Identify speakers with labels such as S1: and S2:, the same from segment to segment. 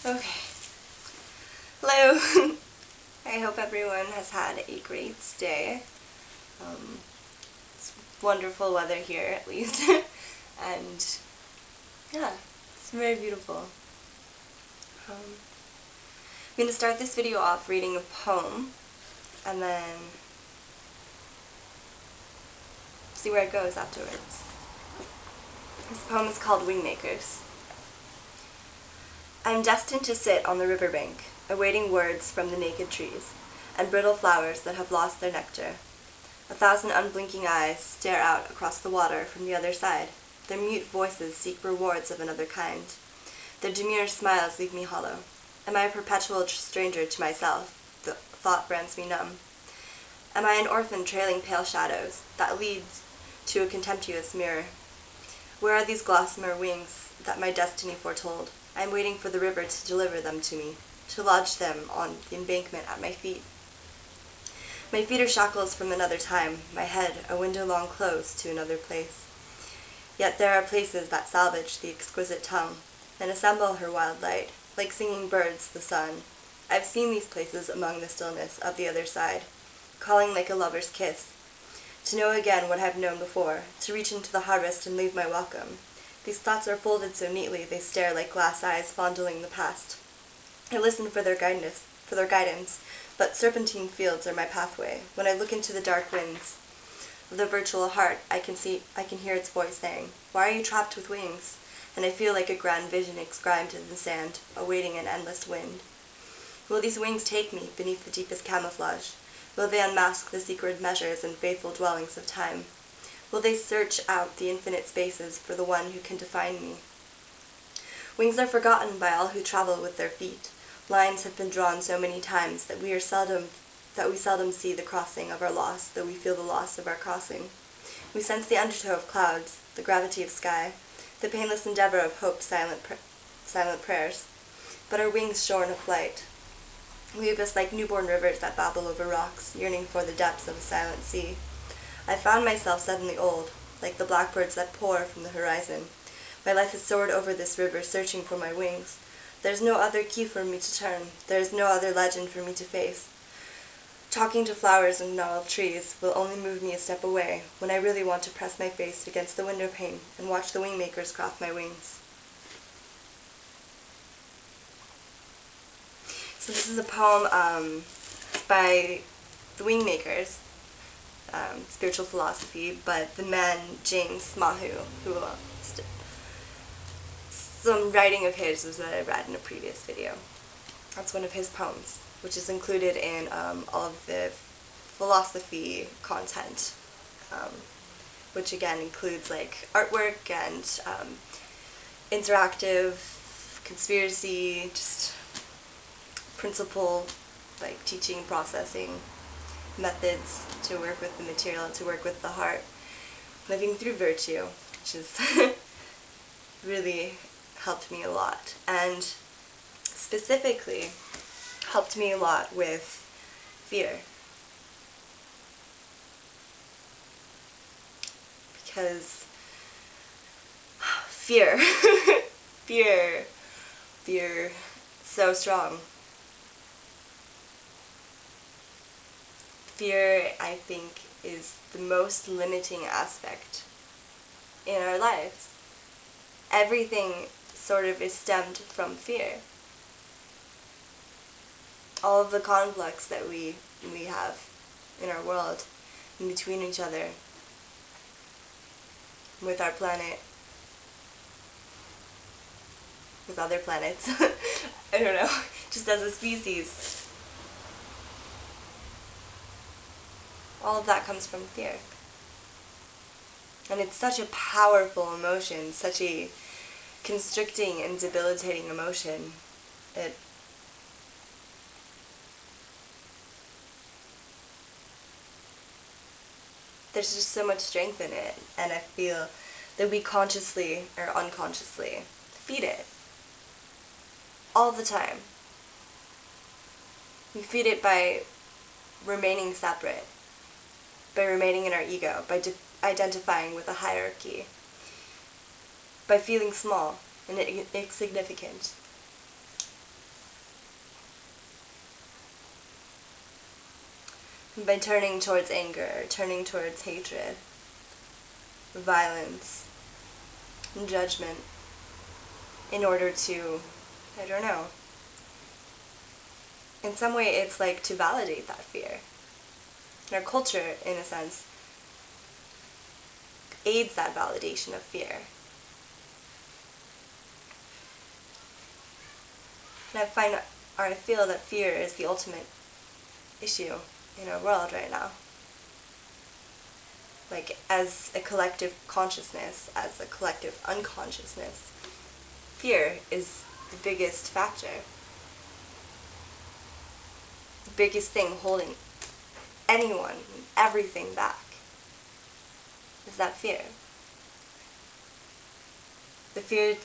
S1: Okay. Hello. I hope everyone has had a great day. It's wonderful weather here, at least. And yeah, it's very beautiful. I'm going to start this video off reading a poem and then see where it goes afterwards. This poem is called Wingmakers. I am destined to sit on the riverbank, awaiting words from the naked trees, and brittle flowers that have lost their nectar. 1,000 unblinking eyes stare out across the water from the other side. Their mute voices seek rewards of another kind. Their demure smiles leave me hollow. Am I a perpetual stranger to myself? The thought brands me numb. Am I an orphan trailing pale shadows that lead to a contemptuous mirror? Where are these gossamer wings that my destiny foretold? I am waiting for the river to deliver them to me, to lodge them on the embankment at my feet. My feet are shackles from another time, my head a window long close to another place. Yet there are places that salvage the exquisite tongue, and assemble her wild light, like singing birds the sun. I have seen these places among the stillness of the other side, calling like a lover's kiss, to know again what I have known before, to reach into the harvest and leave my welcome. These thoughts are folded so neatly they stare like glass eyes fondling the past. I listen for their guidance, but serpentine fields are my pathway. When I look into the dark winds of the virtual heart, I can hear its voice saying, "Why are you trapped with wings?" And I feel like a grand vision inscribed in the sand, awaiting an endless wind. Will these wings take me beneath the deepest camouflage? Will they unmask the secret measures and faithful dwellings of time? Will they search out the infinite spaces for the one who can define me? Wings are forgotten by all who travel with their feet. Lines have been drawn so many times that we seldom see the crossing of our loss, though we feel the loss of our crossing. We sense the undertow of clouds, the gravity of sky, the painless endeavor of hope's silent prayers. But our wings shorn of flight leave us like newborn rivers that babble over rocks, yearning for the depths of a silent sea. I found myself suddenly old, like the blackbirds that pour from the horizon. My life has soared over this river, searching for my wings. There is no other key for me to turn. There is no other legend for me to face. Talking to flowers and gnarled trees will only move me a step away when I really want to press my face against the window pane and watch the wingmakers craft my wings. So this is a poem by the Wingmakers. Spiritual philosophy, but the man James Mahu, who some writing of his was that I read in a previous video. That's one of his poems, which is included in all of the philosophy content, which again includes like artwork and interactive, conspiracy, just principle, like teaching, processing methods to work with the material, to work with the heart, living through virtue, which has really helped me a lot, and specifically helped me a lot with fear, because fear, fear, so strong. Fear, I think, is the most limiting aspect in our lives. Everything sort of is stemmed from fear. All of the conflicts that we have in our world, in between each other, with our planet, with other planets, I don't know, just as a species. All of that comes from fear. And it's such a powerful emotion, such a constricting and debilitating emotion. There's just so much strength in it, and I feel that we consciously or unconsciously feed it all the time. We feed it by remaining separate, by remaining in our ego, by identifying with a hierarchy, by feeling small and insignificant. by turning towards anger, turning towards hatred, violence, and judgment in order to, I don't know, in some way it's like to validate that fear. And our culture, in a sense, aids that validation of fear. And I feel that fear is the ultimate issue in our world right now. Like, as a collective consciousness, as a collective unconsciousness, fear is the biggest factor. The biggest thing holding anyone, everything back, is that fear. The fear,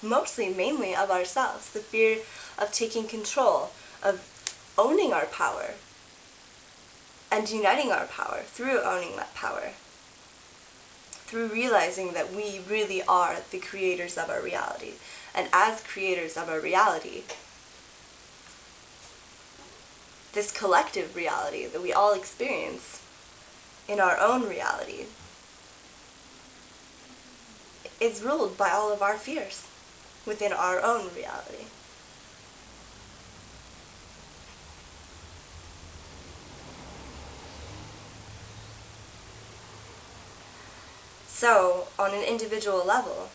S1: mainly of ourselves, the fear of taking control, of owning our power, and uniting our power through owning that power, through realizing that we really are the creators of our reality. And as creators of our reality, this collective reality that we all experience in our own reality is ruled by all of our fears within our own reality. So, on an individual level,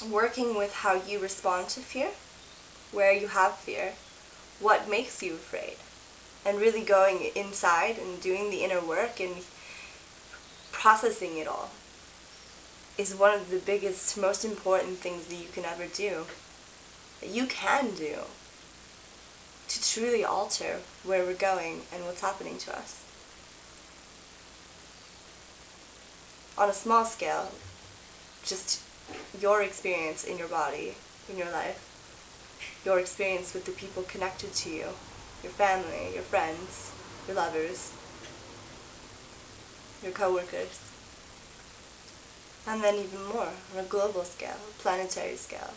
S1: working with how you respond to fear, where you have fear, what makes you afraid, and really going inside and doing the inner work and processing it all is one of the biggest, most important things that you can ever do, that you can do, to truly alter where we're going and what's happening to us. On a small scale, just your experience in your body, in your life, your experience with the people connected to you, your family, your friends, your lovers, your coworkers, and then even more on a global scale, a planetary scale,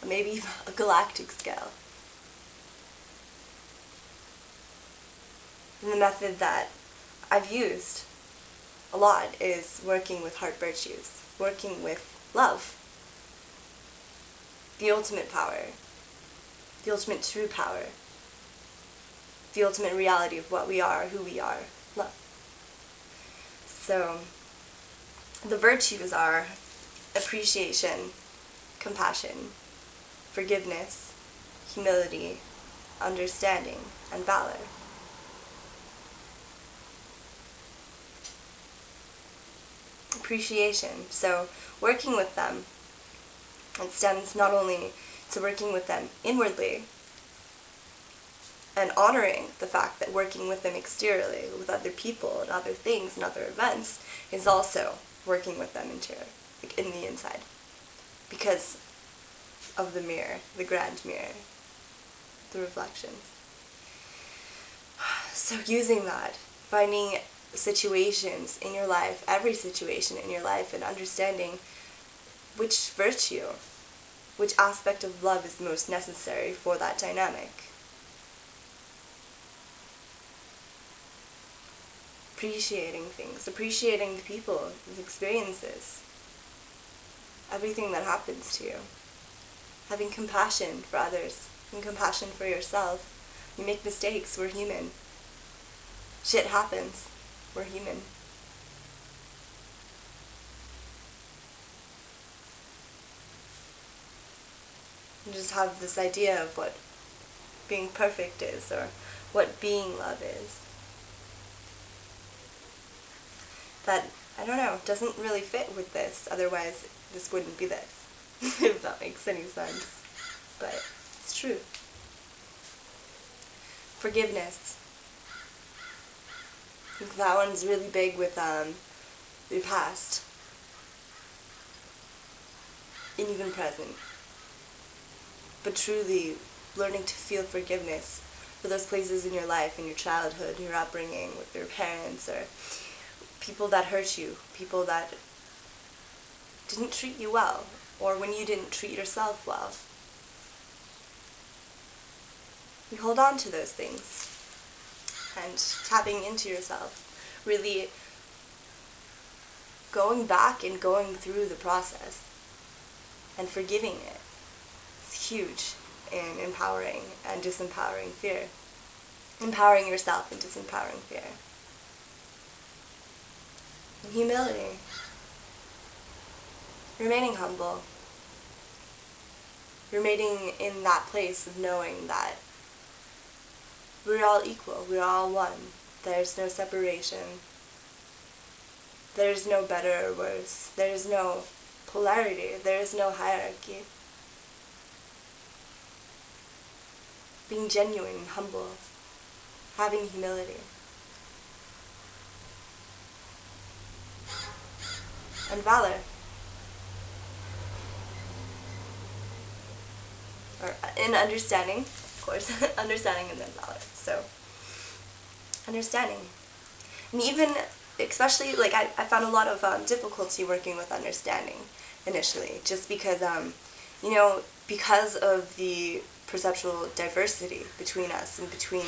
S1: or maybe even a galactic scale. And the method that I've used a lot is working with heart virtues, working with love, the ultimate power, the ultimate true power, the ultimate reality of what we are, who we are, love. So, the virtues are appreciation, compassion, forgiveness, humility, understanding, and valor. Appreciation. So, working with them, it stems not only to working with them inwardly and honoring the fact that working with them exteriorly, with other people and other things and other events, is also working with them interior, like in the inside, because of the mirror, the grand mirror, the reflections. So using that, finding situations in your life, every situation in your life, and understanding which virtue, which aspect of love is most necessary for that dynamic. Appreciating things, appreciating the people, the experiences, everything that happens to you. Having compassion for others and compassion for yourself. You make mistakes, we're human. Shit happens, we're human. You just have this idea of what being perfect is, or what being love is. That, I don't know, doesn't really fit with this, otherwise this wouldn't be this, if that makes any sense. But it's true. Forgiveness. I think that one's really big with the past, and even present. But truly learning to feel forgiveness for those places in your life, in your childhood, your upbringing, with your parents, or people that hurt you, people that didn't treat you well, or when you didn't treat yourself well. We hold on to those things. and tapping into yourself, really going back and going through the process and forgiving it. It's huge in empowering and disempowering fear. Empowering yourself and disempowering fear. And humility. Remaining humble. Remaining in that place of knowing that we're all equal, we're all one. There's no separation. There's no better or worse. There's no polarity. There's no hierarchy. Being genuine and humble. Having humility. And valor. Or in understanding, of course. Understanding and then valor. So, understanding. And even, especially, like, I found a lot of difficulty working with understanding initially, just because, because of the perceptual diversity between us and between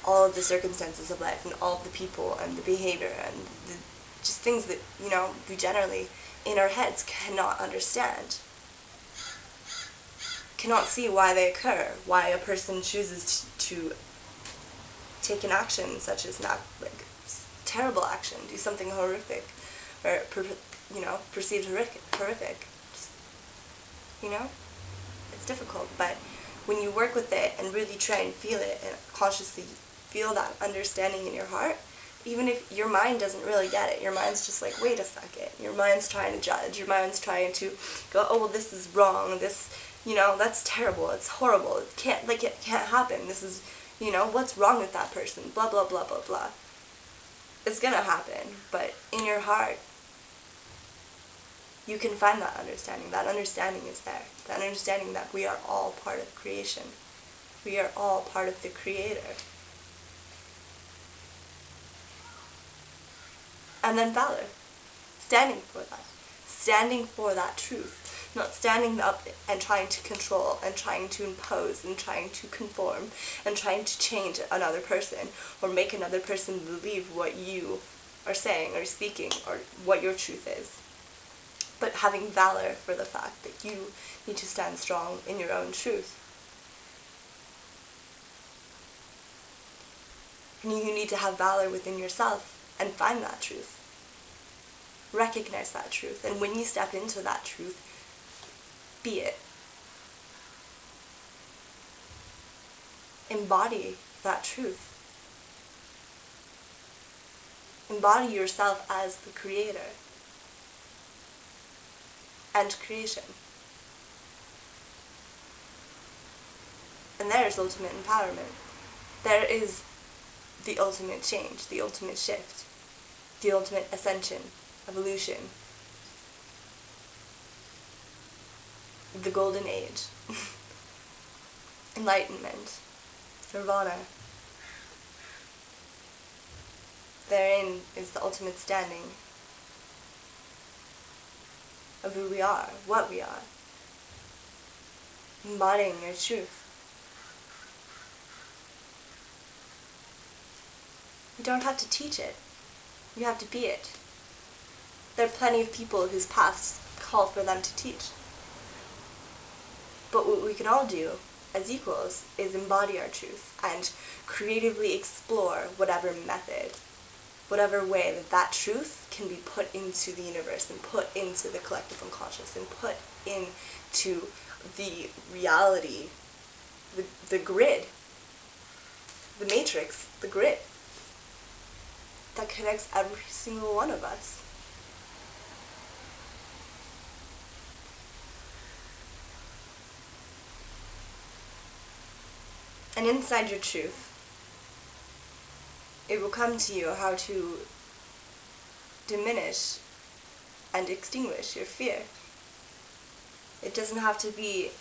S1: all of the circumstances of life and all of the people and the behavior and the just things that, we generally, in our heads, cannot understand. Cannot see why they occur, why a person chooses to take an action such as terrible action, do something horrific, or perceived horrific. It's difficult, but when you work with it and really try and feel it and consciously feel that understanding in your heart, even if your mind doesn't really get it, your mind's just like, wait a second, your mind's trying to judge, your mind's trying to go, oh, well, this is wrong, this, that's terrible, it's horrible, it can't happen, this is, what's wrong with that person, blah, blah, blah, blah, blah. It's gonna happen, but in your heart, you can find that understanding. That understanding is there. That understanding that we are all part of creation. We are all part of the Creator. And then valor. Standing for that. Standing for that truth. Not standing up and trying to control and trying to impose and trying to conform and trying to change another person or make another person believe what you are saying or speaking or what your truth is. But having valor for the fact that you need to stand strong in your own truth. And you need to have valor within yourself and find that truth. Recognize that truth. And when you step into that truth, be it. Embody that truth. Embody yourself as the Creator and creation. And there is ultimate empowerment. There is the ultimate change, the ultimate shift, the ultimate ascension, evolution, the golden age, enlightenment, nirvana. Therein is the ultimate standing of who we are, what we are, embodying your truth. You don't have to teach it. You have to be it. There are plenty of people whose paths call for them to teach. But what we can all do as equals is embody our truth and creatively explore whatever method, whatever way that truth can be put into the universe and put into the collective unconscious and put into the reality, the grid, the matrix, the grid that connects every single one of us. And inside your truth, it will come to you how to diminish and extinguish your fear. It doesn't have to be